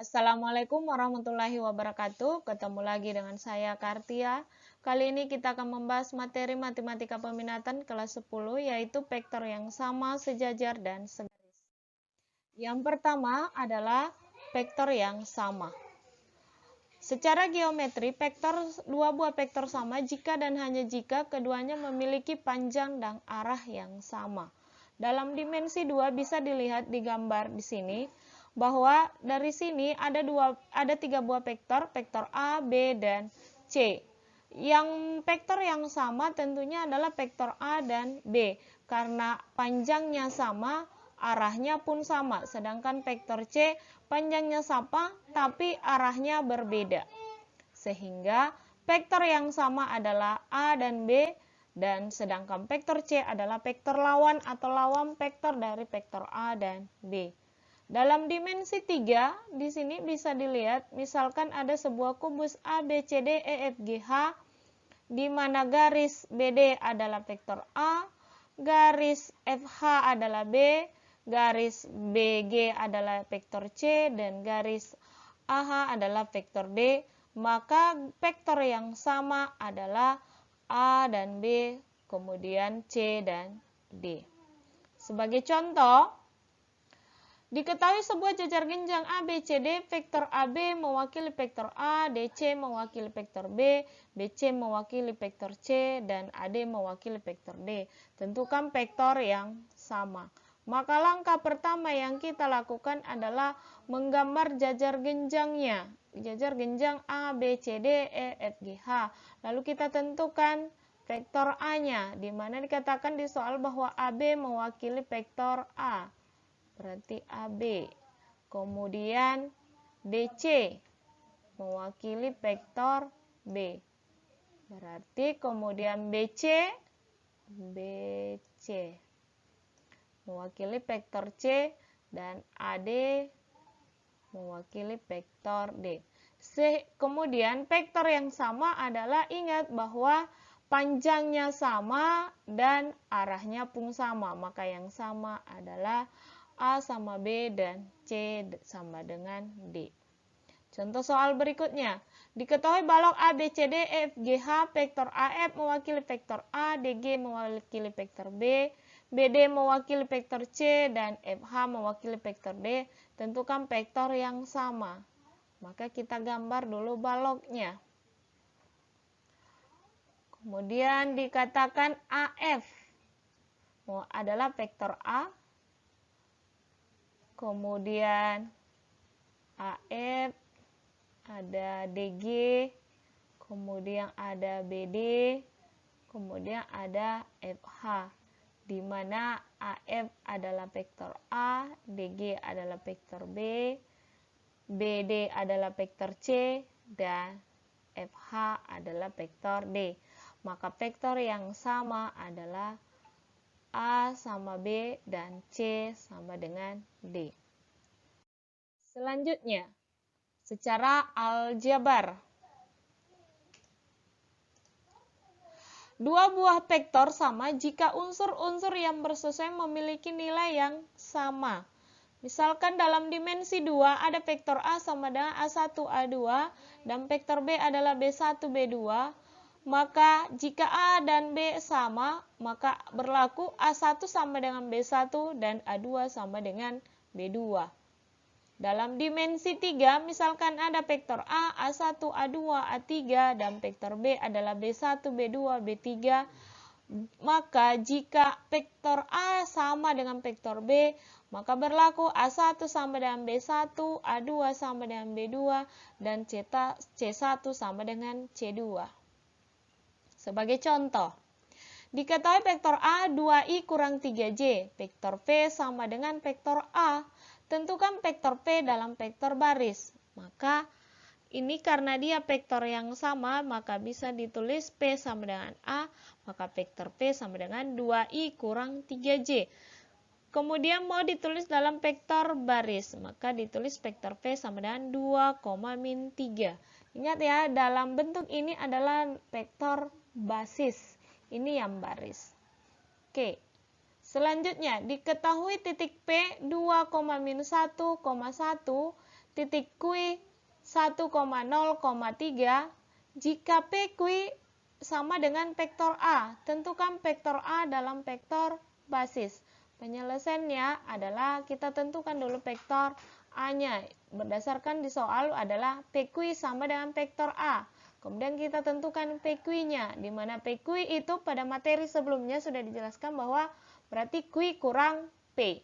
Assalamualaikum warahmatullahi wabarakatuh. Ketemu lagi dengan saya Kartia. Kali ini kita akan membahas materi matematika peminatan kelas 10 yaitu vektor yang sama, sejajar, dan segaris. Yang pertama adalah vektor yang sama. Secara geometri, dua buah vektor sama jika dan hanya jika keduanya memiliki panjang dan arah yang sama. Dalam dimensi 2 bisa dilihat di gambar di sini bahwa dari sini ada tiga buah vektor A, B, dan C. Yang vektor yang sama tentunya adalah vektor A dan B karena panjangnya sama, arahnya pun sama. Sedangkan vektor C panjangnya sama tapi arahnya berbeda. Sehingga vektor yang sama adalah A dan B, dan sedangkan vektor C adalah vektor lawan atau lawan vektor dari vektor A dan B. Dalam dimensi 3, di sini bisa dilihat misalkan ada sebuah kubus A, B, C, D, E, F, G, H, di mana garis BD adalah vektor A, garis FH adalah B, garis BG adalah vektor C, dan garis AH adalah vektor D. Maka vektor yang sama adalah A dan B, kemudian C dan D. Sebagai contoh, diketahui sebuah jajar genjang ABCD, vektor AB mewakili vektor A, DC mewakili vektor B, BC mewakili vektor C, dan AD mewakili vektor D. Tentukan vektor yang sama. Maka langkah pertama yang kita lakukan adalah menggambar jajar genjangnya. Jajar genjang A, B, C, D, E, F, G, H. Lalu kita tentukan vektor A-nya, di mana dikatakan di soal bahwa AB mewakili vektor A. Berarti AB. Kemudian DC mewakili vektor B. Berarti kemudian BC mewakili vektor C, dan AD mewakili vektor D. Kemudian vektor yang sama adalah, ingat bahwa panjangnya sama dan arahnya pun sama. Maka yang sama adalah A sama B dan C sama dengan D. Contoh soal berikutnya. Diketahui balok A, B, C, D, E, F, G, H, vektor AF mewakili vektor A, DG mewakili vektor B, BD mewakili vektor C, dan FH mewakili vektor D. Tentukan vektor yang sama. Maka kita gambar dulu baloknya. Kemudian dikatakan AF adalah vektor A. Kemudian AF, ada DG, kemudian ada BD, kemudian ada FH, di mana AF adalah vektor A, DG adalah vektor B, BD adalah vektor C, dan FH adalah vektor D. Maka vektor yang sama adalah A sama B dan C sama dengan D. Selanjutnya, secara aljabar. Dua buah vektor sama jika unsur-unsur yang bersesuaian memiliki nilai yang sama. Misalkan dalam dimensi 2 ada vektor A sama dengan A1, A2, dan vektor B adalah B1, B2. Maka jika A dan B sama, maka berlaku A1 sama dengan B1 dan A2 sama dengan B2. Dalam dimensi 3, misalkan ada vektor A, A1, A2, A3, dan vektor B adalah B1, B2, B3. Maka jika vektor A sama dengan vektor B, maka berlaku A1 sama dengan B1, A2 sama dengan B2, dan C1 sama dengan C2. Sebagai contoh, diketahui vektor A 2i kurang 3j, vektor V sama dengan vektor A. Tentukan vektor P dalam vektor baris. Maka ini karena dia vektor yang sama, maka bisa ditulis P sama dengan A, maka vektor P sama dengan 2i kurang 3j. Kemudian mau ditulis dalam vektor baris, maka ditulis vektor P sama dengan 2, min 3. Ingat ya, dalam bentuk ini adalah vektor basis. Ini yang baris. Oke. Selanjutnya, diketahui titik P 2, min 1, 1 titik Q 1,0,3 jika PQ sama dengan vektor A. Tentukan vektor A dalam vektor basis. Penyelesaiannya adalah kita tentukan dulu vektor A-nya. Berdasarkan di soal adalah PQ sama dengan vektor A. Kemudian kita tentukan PQ-nya, di mana PQ itu pada materi sebelumnya sudah dijelaskan bahwa berarti Q kurang P.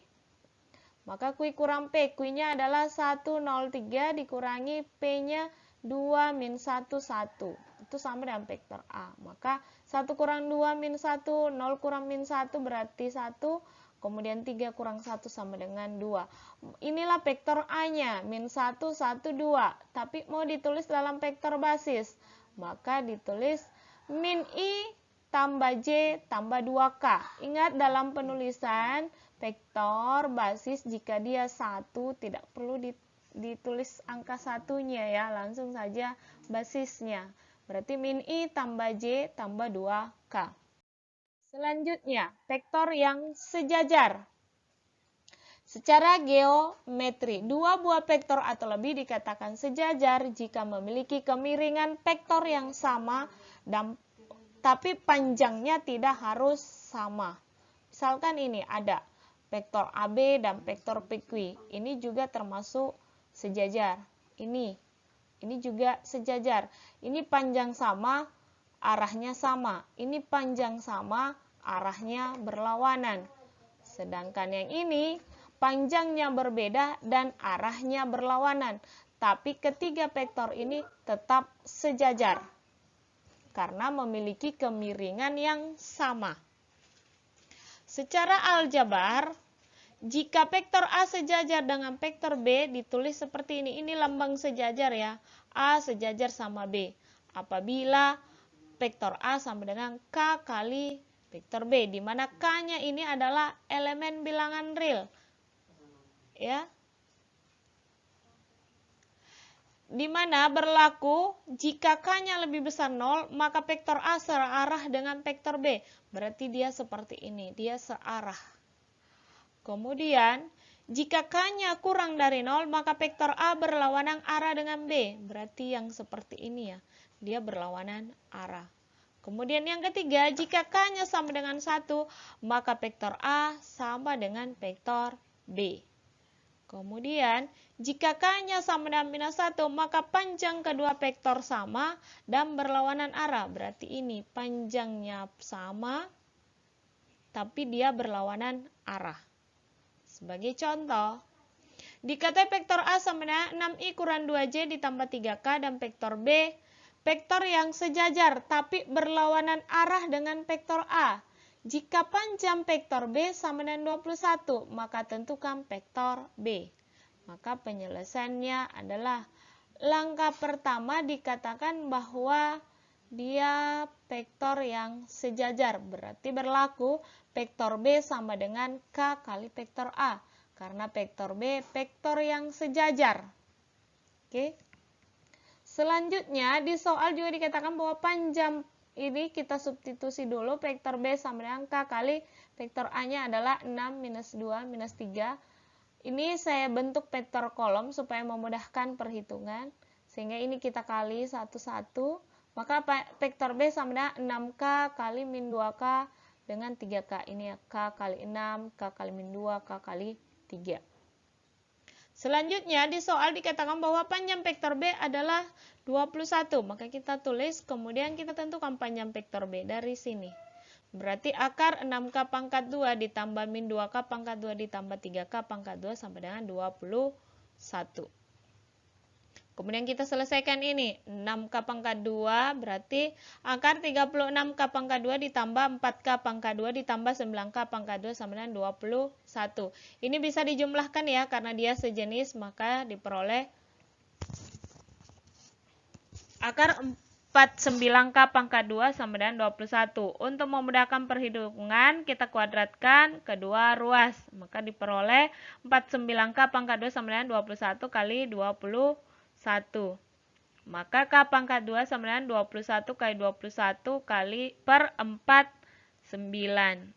Maka Q kurang P, Q-nya adalah 103 dikurangi P-nya 2 min 1, 1. Itu sama dengan vektor A. Maka 1 kurang 2 min 1, 0 kurang min 1 berarti 1. Kemudian 3 kurang 1 sama dengan 2. Inilah vektor A-nya, min 1, 1, 2. Tapi mau ditulis dalam vektor basis. Maka ditulis min I tambah J tambah 2K. Ingat dalam penulisan vektor basis jika dia 1 tidak perlu ditulis angka satunya ya, langsung saja basisnya. Berarti min I tambah J tambah 2K. Selanjutnya, vektor yang sejajar. Secara geometri, dua buah vektor atau lebih dikatakan sejajar jika memiliki kemiringan vektor yang sama tapi panjangnya tidak harus sama. Misalkan ini ada vektor AB dan vektor PQ. Ini juga termasuk sejajar. Ini juga sejajar. Ini panjang sama, arahnya sama. Ini panjang sama, arahnya berlawanan. Sedangkan yang ini panjangnya berbeda dan arahnya berlawanan. Tapi ketiga vektor ini tetap sejajar karena memiliki kemiringan yang sama. Secara aljabar, jika vektor A sejajar dengan vektor B ditulis seperti ini. Ini lambang sejajar ya. A sejajar sama B. Apabila vektor A sama dengan K kali vektor B, di mana K-nya ini adalah elemen bilangan real. Ya. Di mana berlaku jika K-nya lebih besar 0, maka vektor A searah dengan vektor B. Berarti dia seperti ini, dia searah. Kemudian, jika K-nya kurang dari 0, maka vektor A berlawanan arah dengan B. Berarti yang seperti ini ya, dia berlawanan arah. Kemudian yang ketiga, jika K-nya sama dengan 1, maka vektor A sama dengan vektor B. Kemudian, jika K-nya sama dengan minus 1, maka panjang kedua vektor sama dan berlawanan arah. Berarti ini panjangnya sama, tapi dia berlawanan arah. Sebagai contoh, dikatakan vektor A sama dengan 6I kurang 2J ditambah 3K dan vektor B, vektor yang sejajar tapi berlawanan arah dengan vektor A. Jika panjang vektor B sama dengan 21, maka tentukan vektor B. Maka penyelesaiannya adalah langkah pertama dikatakan bahwa dia vektor yang sejajar. Berarti berlaku vektor B sama dengan K kali vektor A. Karena vektor B vektor yang sejajar. Oke. Selanjutnya di soal juga dikatakan bahwa panjang ini kita substitusi dulu, vektor B sama dengan K kali vektor A-nya adalah 6 minus 2 minus 3. Ini saya bentuk vektor kolom supaya memudahkan perhitungan. Sehingga ini kita kali satu-satu. Maka vektor B sama dengan 6K kali min 2K dengan 3K. Ini ya, K kali 6, K kali min 2, K kali 3. Selanjutnya di soal dikatakan bahwa panjang vektor B adalah 21. Maka kita tulis, kemudian kita tentukan panjang vektor B dari sini. Berarti akar 6K pangkat 2 ditambah min 2K pangkat 2 ditambah 3K pangkat 2 sama dengan 21. Kemudian kita selesaikan ini. 6K pangkat 2 berarti akar 36K pangkat 2 ditambah 4K pangkat 2 ditambah 9K pangkat 2 sama dengan 21. Ini bisa dijumlahkan ya, karena dia sejenis, maka diperoleh akar 49K pangkat 2 sama dengan 21. Untuk memudahkan perhitungan, kita kuadratkan kedua ruas. Maka diperoleh 49K pangkat 2 sama dengan 21 kali 21. Maka K pangkat 2 sama dengan 21 kali 21 kali per 4, 9.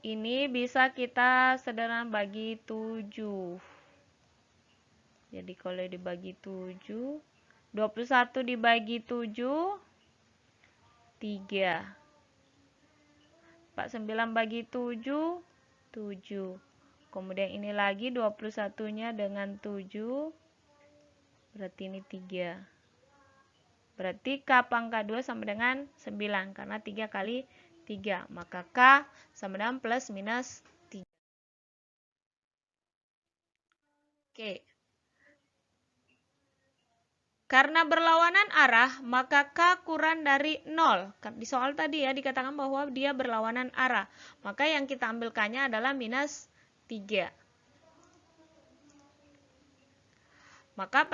Ini bisa kita sederhana bagi 7. Jadi kalau dibagi 7, 21 dibagi 7, 3. 49 bagi 7, 7. Kemudian ini lagi 21-nya dengan 7, berarti ini 3. Berarti K pangkat 2 sama dengan 9, karena 3 kali 3. Maka K sama dengan plus minus 3. Oke. Karena berlawanan arah, maka K kurang dari 0. Di soal tadi ya dikatakan bahwa dia berlawanan arah. Maka yang kita ambil K-nya adalah minus 3. Maka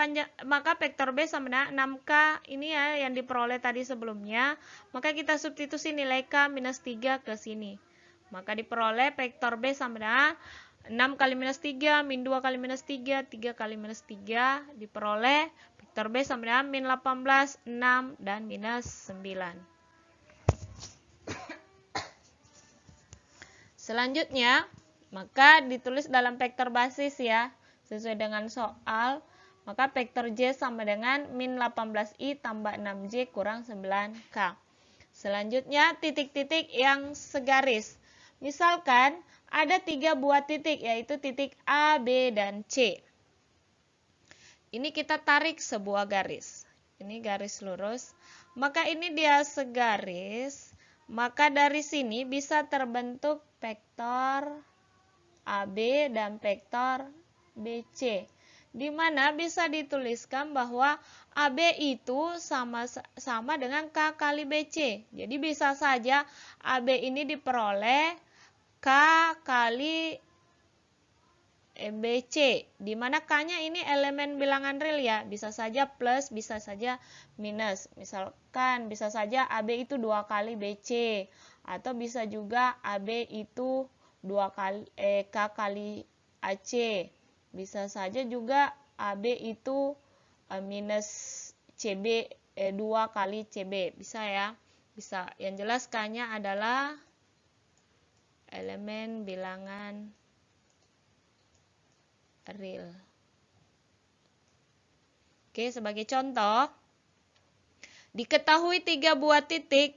vektor B sama dengan 6K ini ya yang diperoleh tadi sebelumnya. Maka kita substitusi nilai K minus 3 ke sini. Maka diperoleh vektor B sama dengan 6 kali minus 3, min 2 kali minus 3, 3 kali minus 3. Diperoleh vektor B sama dengan min 18, 6, dan minus 9. Selanjutnya, maka ditulis dalam vektor basis ya, sesuai dengan soal. Maka vektor J sama dengan min 18I tambah 6J kurang 9K. Selanjutnya, titik-titik yang segaris. Misalkan ada 3 buah titik, yaitu titik A, B, dan C. Ini kita tarik sebuah garis. Ini garis lurus. Maka ini dia segaris. Maka dari sini bisa terbentuk vektor AB dan vektor BC. Di mana bisa dituliskan bahwa AB itu sama dengan K kali BC. Jadi bisa saja AB ini diperoleh K kali BC, di mana K-nya ini elemen bilangan real ya, bisa saja plus, bisa saja minus. Misalkan bisa saja AB itu 2 kali BC, atau bisa juga AB itu 2 kali K kali AC. Bisa saja juga AB itu minus CB 2 kali CB, bisa ya. Bisa. Yang jelas K-nya adalah elemen bilangan real. Oke, sebagai contoh, diketahui 3 buah titik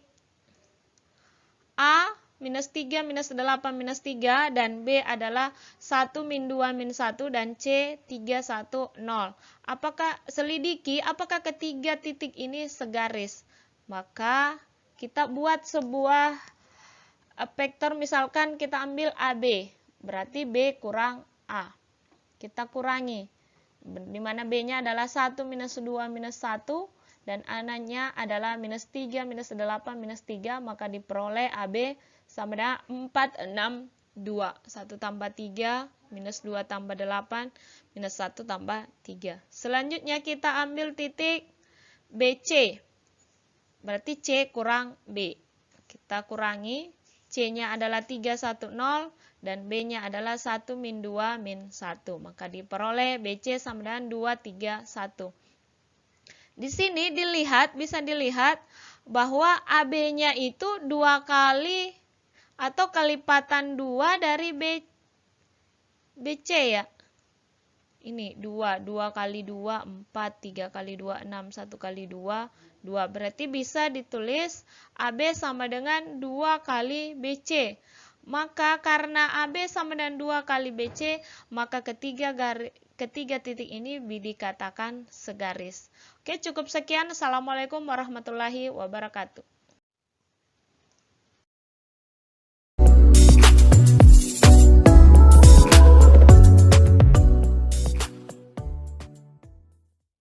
A minus 3, minus 8, minus 3, dan B adalah 1, min 2, min 1, dan C 3, 1, 0. Selidiki apakah ketiga titik ini segaris. Maka kita buat sebuah vektor, misalkan kita ambil AB, berarti B kurang A. Kita kurangi, di mana B-nya adalah 1, minus 2, minus 1, dan A-nya adalah minus 3, minus 8, minus 3, maka diperoleh AB sama dengan 4, 6, 2. 1 tambah 3, minus 2 tambah 8, minus 1 tambah 3. Selanjutnya kita ambil titik BC, berarti C kurang B. Kita kurangi, C-nya adalah 3, 1, 0, dan B-nya adalah 1, min 2, min 1. Maka diperoleh BC sama dengan 2, 3, 1. Di sini bisa dilihat bahwa AB-nya itu 2 kali atau kelipatan 2 dari BC ya. Ini 2 kali 2, 4, 3 kali 2, 6, 1 kali 2, 2. Berarti bisa ditulis AB sama dengan 2 kali BC. Maka karena AB sama dengan 2 kali BC, maka ketiga titik ini dikatakan segaris. Oke, cukup sekian. Assalamualaikum warahmatullahi wabarakatuh.